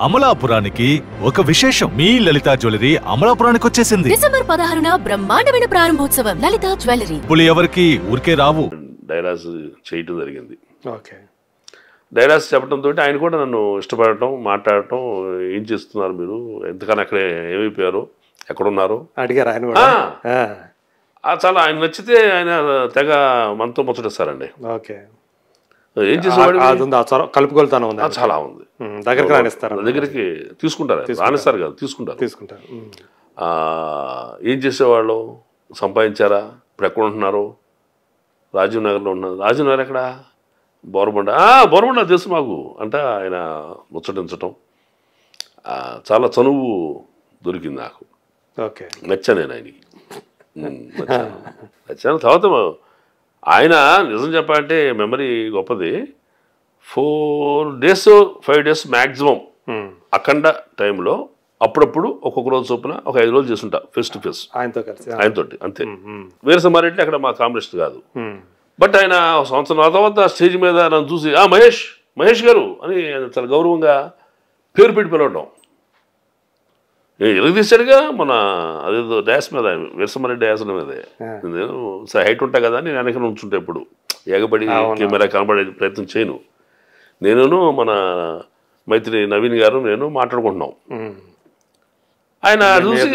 అమలాపురానికి ఒక విశేషం. మీ లలితా జ్యువెలరీ అమలాపురానికి వచ్చేసింది. డిసెంబర్ 16న బ్రహ్మాండమైన ప్రారంభోత్సవం. లలితా జ్యువెలరీ. ఇప్పుడు ఎవరికి ఊరికే రావు. డైలాగ్స్ చేయటం జరిగింది. ఓకే. డైలాగ్స్ చెప్పడంతో ఆయన కూడా నన్ను ఇష్టపడటం, మాట్లాడటం, ఏం చేస్తున్నారు మీరు, ఎంతకన్నా అక్కడే ఏమైపోయారు, ఎక్కడున్నారు అడిగారు ఆయన కూడా. చాలా ఆయన నచ్చితే ఆయన తెగ మనతో ముచ్చటిస్తారండి. ఓకే. ఏం చేసేవాడు కలుపుకొలుతాను చాలా ఉంది. దగ్గరికి రానిస్తారు, దగ్గరికి తీసుకుంటారు, రానిస్తారు కాదు తీసుకుంటారు. ఏం చేసేవాళ్ళు, సంపాదించారా, ఇప్పుడు ఎక్కడ ఉంటున్నారు, రాజీవ్ నగర్లో ఉన్నారు. రాజీవ్ నగర్ ఎక్కడ, బోరబండ తెలుసు మాకు అంటే ఆయన ముచ్చటించటం చాలా చనువు దొరికింది నాకు. ఓకే. నచ్చాను నేను ఆయనకి, నచ్చాను. తర్వాత ఆయన నిజం చెప్పాలంటే మెమరీ గొప్పది. 4 days 5 days మ్యాక్సిమం అఖండ టైంలో అప్పుడప్పుడు ఒక్కొక్క రోజు చొప్పున ఒక 5 రోజులు చేస్తుంటా ఫేస్ టు ఫేస్ ఆయనతోటి, అంతే. వేరే సమారెడ్డి అక్కడ మా కాంబినేషన్ కాదు. బట్ ఆయన సంవత్సరం తర్వాత స్టేజ్ మీద నన్ను చూసి మహేష్ గారు అని చాలా గౌరవంగా పేరు పెట్టి పిలవడం. ఎలుగు తీశాడుగా మన అదేదో డ్యాస్ మీద, వీరసమారెడ్డి డ్యాస్ల మీదే. నేను హైట్ ఉంటా కదా, నేను వెనక ఉంచుంటా, ఎప్పుడు ఎగబడి కెమెరా కనబడే ప్రయత్నం చేయను. నేను మన మైత్రి నవీన్ గారు నేను మాట్లాడుకుంటున్నాం. ఆయన చూసి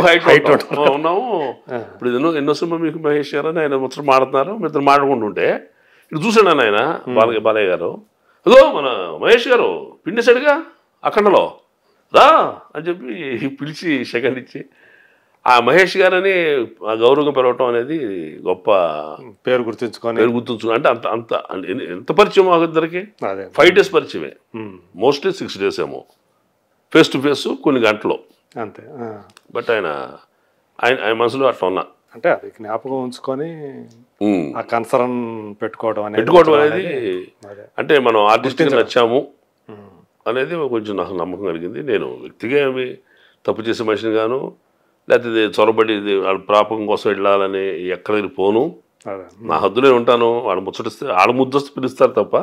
హైట్ ఉన్నాము. ఇప్పుడు ఎన్నో సినిమా మీకు మహేష్ గారు అని ఆయన ముచ్చట మాడుతున్నారు, మీ ఇద్దరు మాట్లాడుకుంటుంటే ఇటు చూసాడు ఆయన బాలయ్య గారు. అదో మన మహేష్ గారు పిండేశాడుగా అఖండలో, రా అని చెప్పి పిలిచి సెకండ్ ఇచ్చి ఆ మహేష్ గారని గౌరవంగా పిలవటం అనేది గొప్ప పేరు గుర్తుంచుకొని అంటే అంత ఎంత పరిచయం మా ఇద్దరికి. 5 days పరిచయమే, మోస్ట్లీ 6 days ఏమో ఫేస్ టు ఫేస్, కొన్ని గంటలు అంతే. బట్ ఆయన మనసులో అట్లా ఉన్నా అంటే అది జ్ఞాపకం ఉంచుకొని ఆ కన్సర్న్ పెట్టుకోవడం అనేది అంటే మనం ఆర్టిస్ట్గా నచ్చాము అనేది కొంచెం నాకు నమ్మకం కలిగింది. నేను వ్యక్తిగా ఏమి తప్పు చేసే మనిషిని గాను, లేకపోతే చొరబడి వాళ్ళ ప్రాపకం కోసం వెళ్ళాలని ఎక్కడికి పోను, నా హద్దులే ఉంటాను. వాడు ముచ్చటిస్తే ఆడ ముద్దొస్తే పిలుస్తారు తప్ప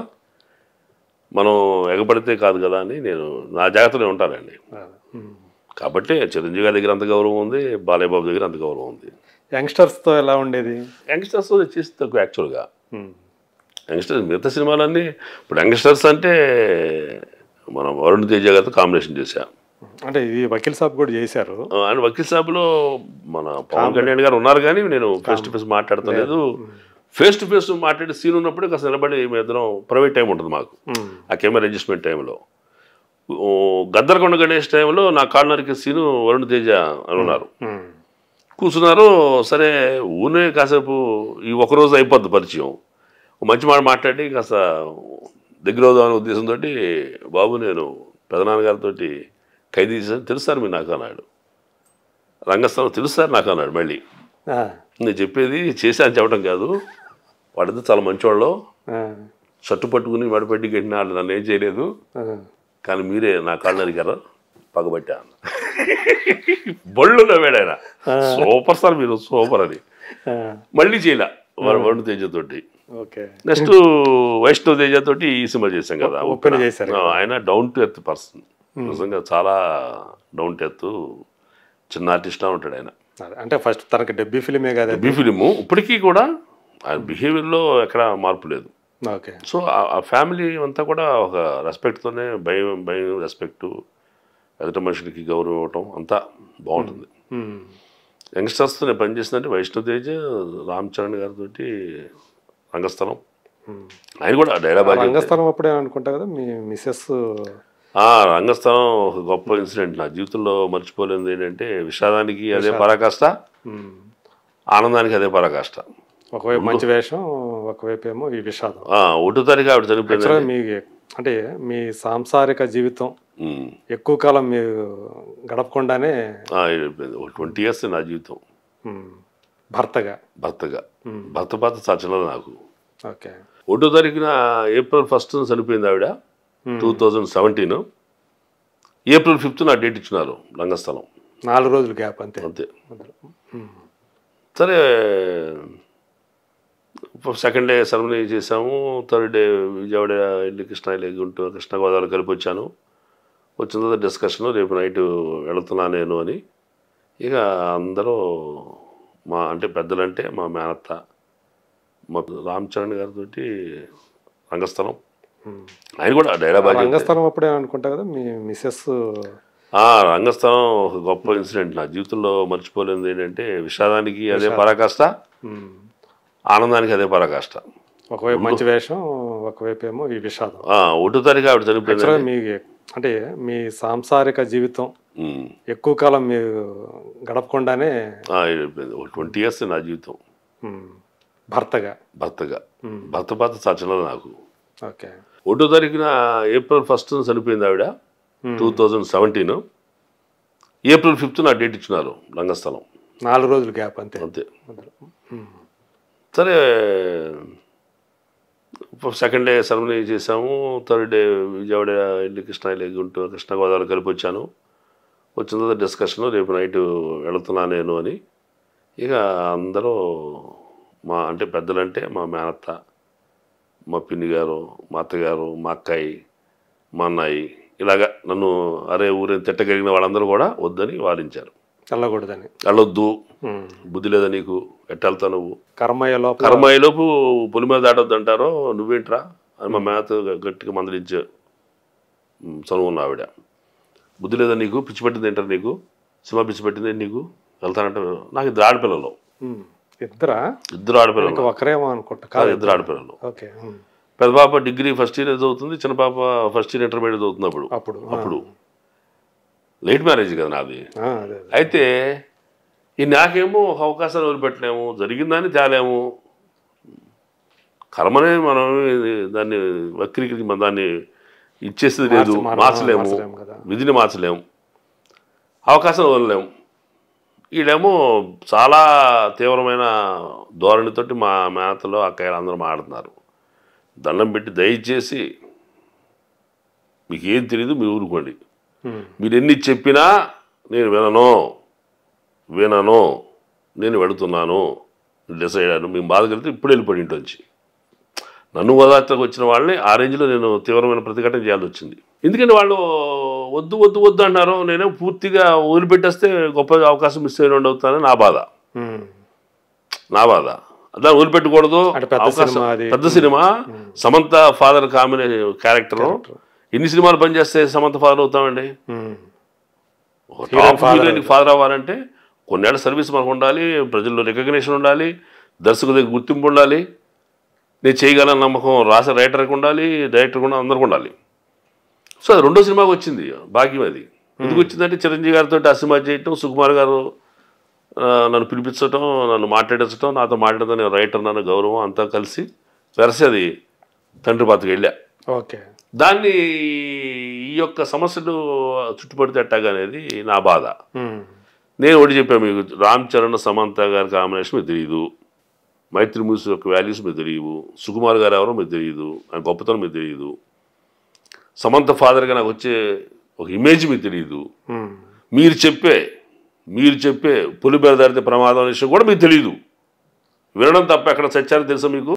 మనం ఎగబడితే కాదు కదా అని నేను నా జాగ్రత్తలో ఉంటానండి. కాబట్టి చిరంజీవి గారి దగ్గర అంత గౌరవం ఉంది, బాలయ్య బాబు దగ్గర అంత గౌరవం ఉంది. యంగ్స్టర్స్తో ఎలా ఉండేది? యంగ్స్టర్స్తో చేసి తక్కువ యాక్చువల్గా. యంగ్స్టర్స్ మిగతా సినిమాలన్నీ ఇప్పుడు యంగ్స్టర్స్ అంటే మనం వరుణ్ తేజ గారితో కాంబినేషన్ చేశాం. అంటే ఇది వకీల్ సాబ్ కూడా చేశారు. ఆయన వకీల్ సాబ్లో మన పవన్ కళ్యాణ్ గారు ఉన్నారు, కానీ నేను ఫేస్ టు ఫేస్ మాట్లాడతలేదు. ఫేస్ టు ఫేస్ మాట్లాడే సీన్ ఉన్నప్పుడే కాస్త నిలబడి మేమిద్దరం ప్రైవేట్ టైం ఉంటుంది మాకు, ఆ కెమెరా అడ్జస్ట్మెంట్ టైంలో. గద్దరకొండ గణేష్ టైంలో నా కార్నర్కి సీను వరుణ్ తేజ అని ఉన్నారు, కూర్చున్నారు. సరే ఊనే కాసేపు ఈ ఒకరోజు అయిపోద్ది పరిచయం, మంచి మాట మాట్లాడి కాస్త దగ్గర అవుదామనే ఉద్దేశంతో, బాబు నేను పెదనాన్నగారితో ఖైదీ చేశాను తెలుస్తారు మీరు నాకు అన్నాడు. రంగస్థలం తెలుస్తారు నాకు అన్నాడు. మళ్ళీ నేను చెప్పేది చేశాను చెప్పడం కాదు, వాడితో చాలా మంచివాళ్ళు, షర్టు పట్టుకుని మడిపెట్టి గట్టిన వాళ్ళు నన్ను ఏం చేయలేదు, కానీ మీరే నా కాళ్ళు అడిగారు పగబట్టా అన్న. బళ్ళు నవ్వాడు ఆయన, సూపర్ సార్ మీరు సూపర్ అని. మళ్ళీ చేయలే వరుణ్ తేజతోటి. నెక్స్ట్ వైష్ణవ్ తేజతోటి ఈ సినిమా చేశాం కదా, ఆయన డౌన్ టు ఎర్త్ పర్సన్, నిజంగా చాలా డౌన్ టు ఎర్త్ చిన్న ఆర్టిస్ట్లా ఉంటాడు ఆయన. అంటే ఫస్ట్ తనకి డెబ్యూ ఫిలిమే కదా, డెబ్యూ ఫిలిము. ఇప్పటికీ కూడా ఆయన బిహేవియర్లో ఎక్కడ మార్పు లేదు. సో ఆ ఫ్యామిలీ అంతా కూడా ఒక రెస్పెక్ట్తోనే, భయం రెస్పెక్టు, ఎదుట మనుషులకి గౌరవం ఇవ్వటం అంతా బాగుంటుంది. యంగ్స్టర్స్తో నేను పనిచేసిందంటే వైష్ణవ్ తేజ, రామ్ చరణ్ గారితో రంగస్థలం. ఆయన కూడా డైలాగ్ రంగస్థలం అప్పుడే అనుకుంటా కదా మీ మిస్సెస్. రంగస్థలం ఒక గొప్ప ఇన్సిడెంట్ నా జీవితంలో మర్చిపోలేనిది ఏంటంటే, విషాదానికి అదే పరాకాష్ట, ఆనందానికి అదే పరాకాష్ట. ఒకవైపు మంచి వేషం, ఒకవైపు ఏమో ఈ విషాదం. 1వ తారీఖు ఆవిడ చనిపోయింది. మీ అంటే మీ సాంసారిక జీవితం ఎక్కువ కాలం మీరు గడపకుండానే 20 years నా జీవితం భర్తగా భర్త పాత్ర చచ్చలేదు నాకు. ఓకే. 1వ తారీఖున April 1st చనిపోయింది ఆవిడ, 2017. April 5th నా డేట్ ఇచ్చినారు రంగస్థలం. 4 రోజులు గ్యాప్ అంతే. సరే సెకండ్ డే సెలబ్రేట్ చేసాము. థర్డ్ డే విజయవాడ వెళ్ళి కృష్ణ వెళ్ళి గుంటూరు కృష్ణ గోదావరి కలిపి వచ్చాను. వచ్చిన తర్వాత డిస్కషన్ రేపు నైట్ వెళుతున్నా నేను అని. ఇక అందరూ అంటే పెద్దలంటే మా మేనత్త, మా రామ్ చరణ్ గారితో రంగస్థలం, ఆయన కూడా డైలాగ్ రంగస్థలం అప్పుడే అనుకుంటా కదా మీ మిసెస్. రంగస్థలం ఒక గొప్ప ఇన్సిడెంట్ నా జీవితంలో మర్చిపోలేనిది ఏంటంటే విషాదానికి అదే పరాకాష్ట, ఆనందానికి అదే పరాకాష్ట. ఒకవైపు మంచి వేషం, ఒకవైపు ఏమో ఈ విషాదం. 1వ తారీఖు ఆవిడ చనిపోయింది. మీ అంటే మీ సాంసారిక జీవితం ఎక్కువ కాలం మీరు గడపకుండానే 20 years నా జీవితం భర్తగా. భర్త చాలా నాకు. ఓకే. 1వ తారీఖున April 1st చనిపోయింది ఆవిడ 2017. April 5th నా డేట్ ఇచ్చినారు రంగస్థలం. 4 రోజులు గ్యాప్ అంతే. సరే సెకండ్ డే సెరమనీ చేసాము. థర్డ్ డే విజయవాడ వెళ్ళి గుంటూరు కృష్ణా గోదావరి కలిపి వచ్చాను. వచ్చిన తర్వాత డిస్కషన్ రేపు నైట్ వెళుతున్నా నేను అని. ఇక అందరూ అంటే పెద్దలంటే మా మేనత్త, మా పిన్ని గారు, మా అత్తగారు, మా అక్కాయి, మా అన్నాయి, ఇలాగా నన్ను అరే ఊరిని తిట్టగలిగిన వాళ్ళందరూ కూడా వద్దని వారించారు. వెళ్ళకూడదని. వెళ్ళొద్దు, బుద్ధి లేదా నీకు, ఎట్టెళ్తా నువ్వు, కర్మయ్యలోపు పులి మీద దాటొద్దు అంటారో నువ్వేంట్రా అని మా మేత గట్టిగా మందలించే చనువున్న ఆవిడ. బుద్ధి లేదా నీకు, పిచ్చి పట్టింది ఏంటారు నీకు, సినిమా పిచ్చి పట్టింది నీకు, వెళ్తానంటే. నాకు 2 ఆడపిల్లలు. ఇద్దరు ఆడపిల్లలు. ఒకరేమో అనుకుంటా. 2 ఆడపిల్లలు. పెద్ద పాప డిగ్రీ ఫస్ట్ ఇయర్ చదువుతుంది, చిన్న పాప ఫస్ట్ ఇయర్ ఇంటర్మీడియట్ చదువుతుంది. అప్పుడు లేట్ మ్యారేజ్ కదా నాది. అయితే నాకేమో ఒక అవకాశాలు వదిలిపెట్టలేము, జరిగిందని తేలేము. కర్మనే మనం దాన్ని వక్రీకరించి మన దాన్ని ఇచ్చేసేది లేదు, మార్చలేము, విధిని మార్చలేము, అవకాశం వదలలేము. వీళ్ళేమో చాలా తీవ్రమైన ధోరణితోటి మా మేతలో అక్కయ్యలు అందరూ మాట్లాడుతున్నారు. దండం పెట్టి దయచేసి మీకు ఏం తెలీదు, మీరు ఊరుకోండి, మీరు ఎన్ని చెప్పినా నేను వినను, నేను వెళుతున్నాను, డిసైడ్ అయ్యాను, మేము బాధ కలిగితే ఇప్పుడు వెళ్ళిపోయి ఇంట్లోంచి. నన్ను ఓదార్తకు వచ్చిన వాళ్ళని ఆ రేంజ్లో నేను తీవ్రమైన ప్రతిఘటన చేయాల్సి వచ్చింది. ఎందుకంటే వాళ్ళు వద్దు వద్దు వద్దు అన్నారు. నేనే పూర్తిగా వదిలిపెట్టేస్తే గొప్ప అవకాశం మిస్ అయిన అవుతానని నా బాధ. దాన్ని వదిలిపెట్టకూడదు. పెద్ద cinema, Samantha father combination character. ఎన్ని సినిమాలు పనిచేస్తే సమంత ఫాదర్ అవుతామండి? ఫాదర్ అవ్వాలంటే కొన్నేళ్ళ సర్వీస్ మనకు ఉండాలి, ప్రజల్లో రికగ్నిషన్ ఉండాలి, దర్శకుల దగ్గర గుర్తింపు ఉండాలి, నేను చేయగలను నమ్మకం రాసే రైటర్కి ఉండాలి, డైరెక్టర్కి ఉండాలి, అందరికి ఉండాలి. సో అది 2వ సినిమాకి వచ్చింది భాగ్యం. అది ఎందుకు వచ్చిందంటే చిరంజీవి గారితో ఆ సినిమా చేయటం, సుకుమార్ గారు నన్ను పిలిపించడం, నన్ను మాట్లాడించడం, నాతో మాట్లాడడం, నేను రైటర్ నన్ను గౌరవం అంతా కలిసి వెరసి అది తండ్రి పాత్రకి వెళ్ళా. దాన్ని ఈ యొక్క సమస్యలు చుట్టుపడితే ఎట్టాగనేది నా బాధ. నేను ఒకటి చెప్పాను మీకు, రామ్ చరణ్ సమంత గారి కాంబినేషన్ మీకు తెలియదు, మైత్రి మూవీస్ యొక్క వాల్యూస్ మీకు తెలియదు, సుకుమార్ గారు ఎవరో మీకు తెలియదు, ఆయన గొప్పతనం మీకు తెలియదు, సమంత ఫాదర్గా నాకు వచ్చే ఒక ఇమేజ్ మీకు తెలియదు, మీరు చెప్పే పులి బెరదారితే ప్రమాదం విషయం కూడా మీకు తెలియదు. వినడం తప్ప ఎక్కడ సత్యాన్ని తెలుసా మీకు?